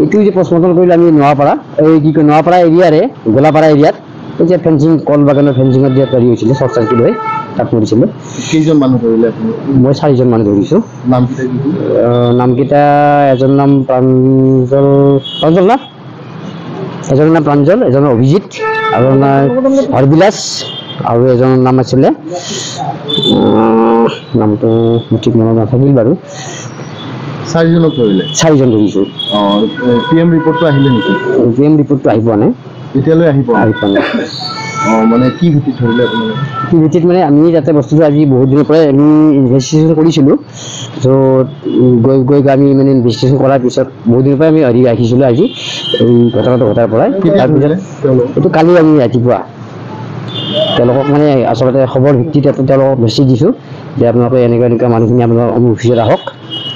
এইটো যে পষ্টমৰ্টম কৰিলে আমি নোৱাপাৰা এই কি কয় নোৱাপাৰা এৰিয়াৰে গোলাপাৰা এৰিয়াত এই যে ফেঞ্চিং কল বাগানৰ ফেঞ্চিঙত যে হেৰি হৈছিলে শ্বৰ্ট চাৰ্কিট হৈ তাত মৰিছিলে। কেইজন মানুহ ধৰিলে আপুনি? মই 4জন মানুহ ধৰিছোঁ। নামকেইটা কি কি? নামকেইটা এজনৰ নাম প্ৰাঞ্জল না এজনৰ নাম প্ৰাঞ্জল, এজনৰ অভিজিত, আৰু হৰবিলাস, আৰু এজনৰ নাম আছিলে নামটো ঠিক মনত নাথাকিল বাৰু। 4জনক ধৰিলে? 4জন ধৰিছোঁ। PM ৰিপৰ্টটো আহিলে নেকি? PM ৰিপৰ্টটো আহি পোৱা নাই এতিয়ালৈ আহি পোৱা নাই। মানে কি ভিত্তিত ধৰিলে আপোনালোকে? কি ভিত্তিত মানে আমি যাতে বস্তুটো আজি বহুত দিনৰ পৰাই আমি ইনভেষ্টিগেশ্যন কৰিছিলোঁ। ত' গৈ আমি মানে ইনভেষ্টিগেশ্যন কৰাৰ পিছত বহুত দিনৰ পৰাই আমি হেৰি ৰাখিছিলোঁ আজি এই ঘটনাটো ঘটাৰ পৰাই। তাৰপিছত এইটো কালি আমি ৰাতিপুৱা তেওঁলোকক মানে আচলতে খবৰ ভিত্তিত তেওঁলোকক মেছেজ দিছোঁ যে আপোনালোকে এনেকুৱা মানুহখিনি আপোনালোকৰ অফিচত আহক।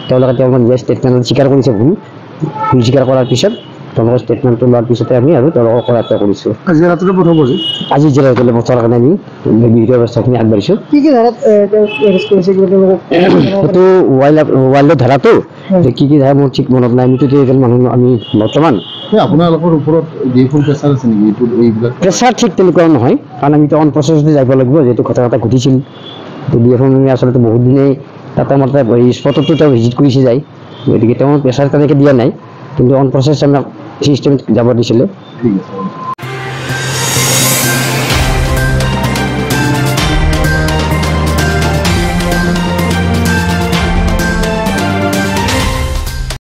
তেওঁলোকৰ নিজৰ ষ্টেটমেণ্টত স্বীকাৰ কৰিছে ভুল স্বীকাৰ কৰাৰ পিছত তেওঁলোকৰ ষ্টেটমেণ্টটো লোৱাৰ পিছতে আমি আৰু তেওঁলোকক কৰায়ত্ব কৰিছোঁ। আজি ৰাতিলৈ পঠাব যে আজি জেৰা কৰিলে পঠোৱাৰ কাৰণে আমি বিহিত ব্যৱস্থাখিনি আগবাঢ়িছোঁ। কি ধাৰাত এৰেষ্ট কৰিছে সেইটো ৱাইল্ডৰ ধাৰাটো কি ধাৰা মোৰ ঠিক মনত নাই। আমিতো এজন মানুহ আমি বৰ্তমান আপোনালোকৰ ওপৰত যিখন প্ৰেছাৰ আছে নেকি এইবিলাক? প্ৰেছাৰ ঠিক তেনেকুৱা নহয়, কাৰণ আমিতো অন প্ৰচেছতে যাব লাগিব যিহেতু ঘটনা এটা ঘটিছিল। এখন আমি আচলতে বহুত দিনেই তাতে মতে স্পটতো তেওঁ ভিজিট কৰিছে যায়, গতিকে তেওঁ প্ৰেছাৰ তেনেকৈ দিয়া নাই, কিন্তু অন প্ৰচেছ আমাক চিষ্টেম যাব দিছিলে। ঠিক আছে।